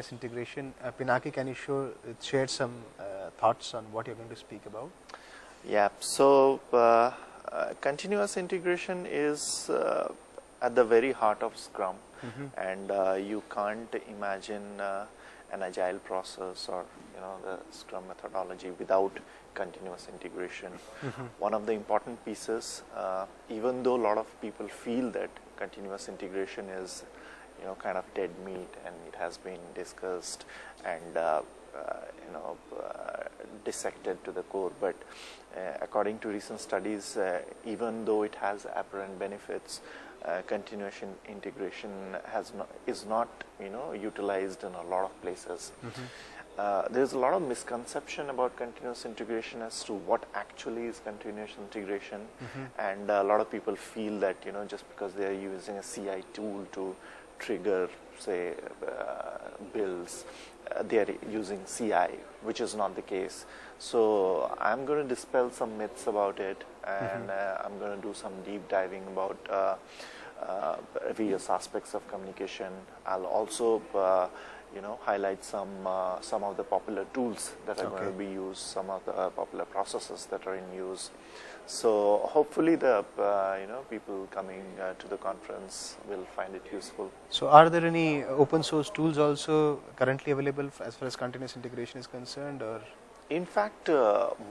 continuous integration. Pinaki, can you share some thoughts on what you're going to speak about? Yeah, so continuous integration is at the very heart of Scrum, and you can't imagine an agile process or the Scrum methodology without continuous integration. One of the important pieces, even though a lot of people feel that continuous integration is kind of dead meat and it has been discussed and dissected to the core, but according to recent studies, even though it has apparent benefits, continuous integration is not utilized in a lot of places. There's a lot of misconception about continuous integration as to what actually is continuous integration, and a lot of people feel that just because they are using a CI tool to trigger, say, builds, they are using CI, which is not the case. So I'm going to dispel some myths about it, and I'm going to do some deep diving about various aspects of communication. I'll also highlight some of the popular tools that are going to be used, some of the popular processes that are in use. So hopefully the people coming to the conference will find it useful. So are there any open source tools also currently available as far as continuous integration is concerned, or? In fact,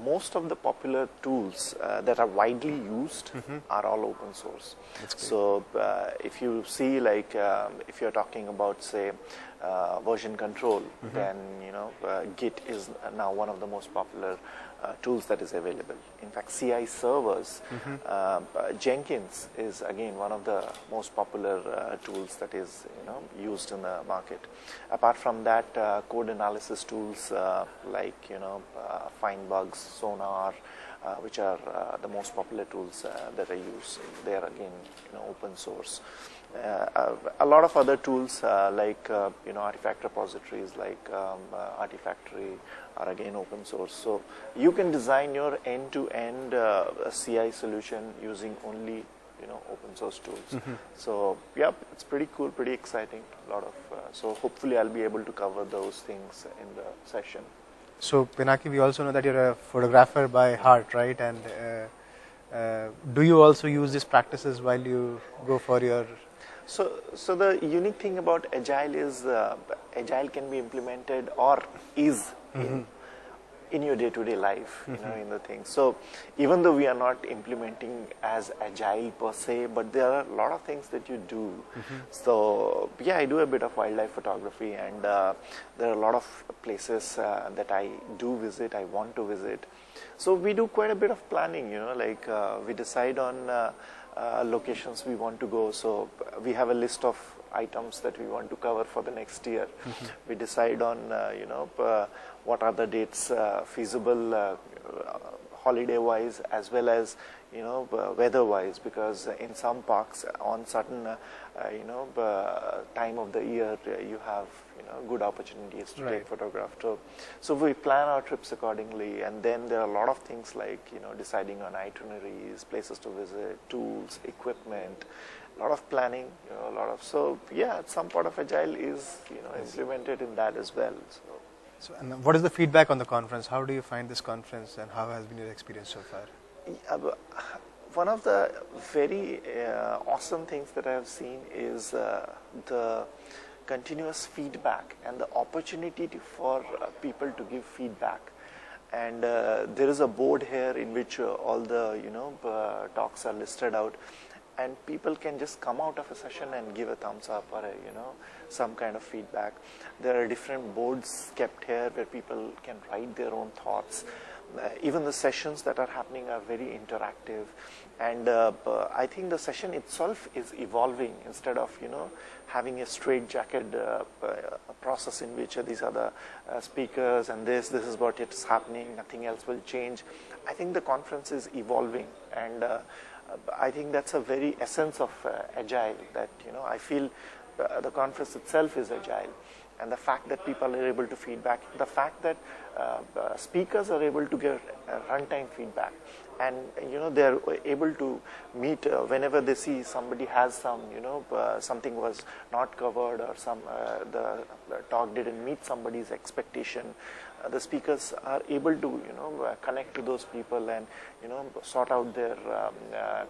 most of the popular tools that are widely used are all open source. So if you see, like, if you're talking about, say, version control, then Git is now one of the most popular tools that is available. In fact, CI servers, Jenkins is again one of the most popular tools that is used in the market. Apart from that, code analysis tools like Find Bugs, Sonar, which are the most popular tools that are used. They are again open source. A lot of other tools like artifact repositories like Artifactory are again open source. So you can design your end-to-end CI solution using only open source tools. So yeah, it's pretty cool, pretty exciting. A lot of so hopefully I'll be able to cover those things in the session. So Pinaki, we also know that you're a photographer by heart, right? And do you also use these practices while you go for your? So the unique thing about Agile is Agile can be implemented or is in your day-to-day life, in the things. So even though we are not implementing as Agile per se, but there are a lot of things that you do. So yeah, I do a bit of wildlife photography, and there are a lot of places that I do visit, I want to visit. So we do quite a bit of planning, like we decide on locations we want to go. So we have a list of items that we want to cover for the next year. We decide on what are the dates feasible holiday wise as well as weather wise, because in some parks on certain time of the year you have good opportunities to take photographs. So we plan our trips accordingly, and then there are a lot of things like deciding on itineraries, places to visit, tools, equipment, a lot of planning, a lot of, so yeah, some part of Agile is implemented in that as well. So and what is the feedback on the conference? How do you find this conference, and how has been your experience so far? One of the very awesome things that I have seen is the continuous feedback and the opportunity for people to give feedback. And there is a board here in which all the talks are listed out, and people can just come out of a session and give a thumbs up or some kind of feedback. There are different boards kept here where people can write their own thoughts. Even the sessions that are happening are very interactive, and I think the session itself is evolving. Instead of having a straight-jacket process in which these are the speakers and this is what is happening, nothing else will change. I think the conference is evolving, and I think that's a very essence of Agile, that I feel the conference itself is Agile. and the fact that people are able to feedback, the fact that speakers are able to give runtime feedback, and they're able to meet whenever they see somebody has some something was not covered, or the talk didn't meet somebody's expectation. The speakers are able to connect to those people and sort out their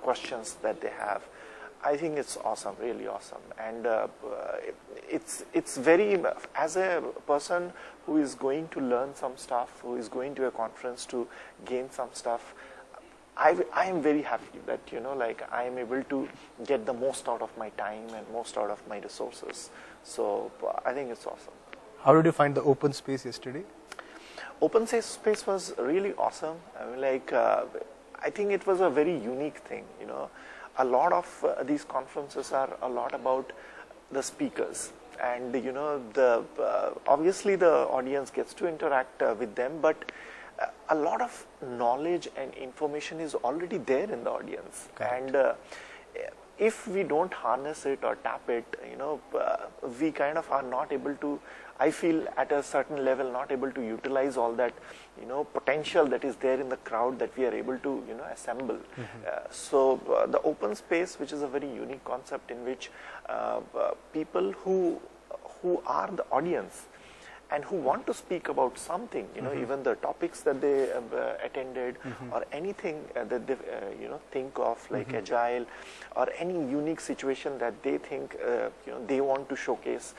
questions that they have. I think it's awesome, really awesome, and it's very, as a person who is going to learn some stuff, who is going to a conference to gain some stuff, I am very happy that I am able to get the most out of my time and most out of my resources. So I think it's awesome. How did you find the open space yesterday? Open space was really awesome. I mean, I think it was a very unique thing. A lot of these conferences are a lot about the speakers, and obviously the audience gets to interact with them, but a lot of knowledge and information is already there in the audience. Correct. And if we don't harness it or tap it, we kind of are not able to, I feel at a certain level, not able to utilize all that potential that is there in the crowd that we are able to assemble. So the open space, which is a very unique concept in which people who are the audience and who want to speak about something, even the topics that they attended, or anything that they think of, like agile, or any unique situation that they think they want to showcase,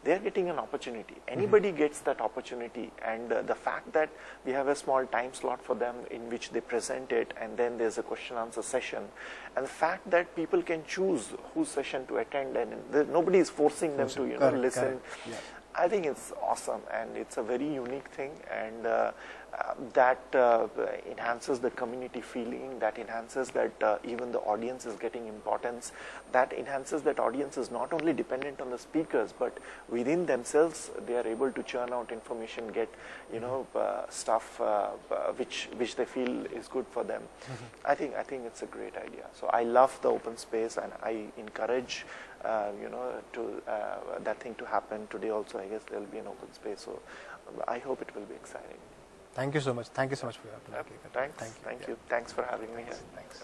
they are getting an opportunity. Anybody gets that opportunity, and the fact that we have a small time slot for them in which they present it, and then there's a question answer session, and the fact that people can choose whose session to attend, and nobody is forcing them to listen. Correct. Yeah. I think it's awesome, and it's a very unique thing, and that enhances the community feeling, that enhances that even the audience is getting importance, that enhances that audience is not only dependent on the speakers, but within themselves they are able to churn out information, get stuff which they feel is good for them. I think it's a great idea. So I love the open space, and I encourage to that thing to happen today also. I guess there will be an open space, so I hope it will be exciting. Thank you so much. Thank you so much for your Thanks. Thank you. Thanks for having me here. Thanks.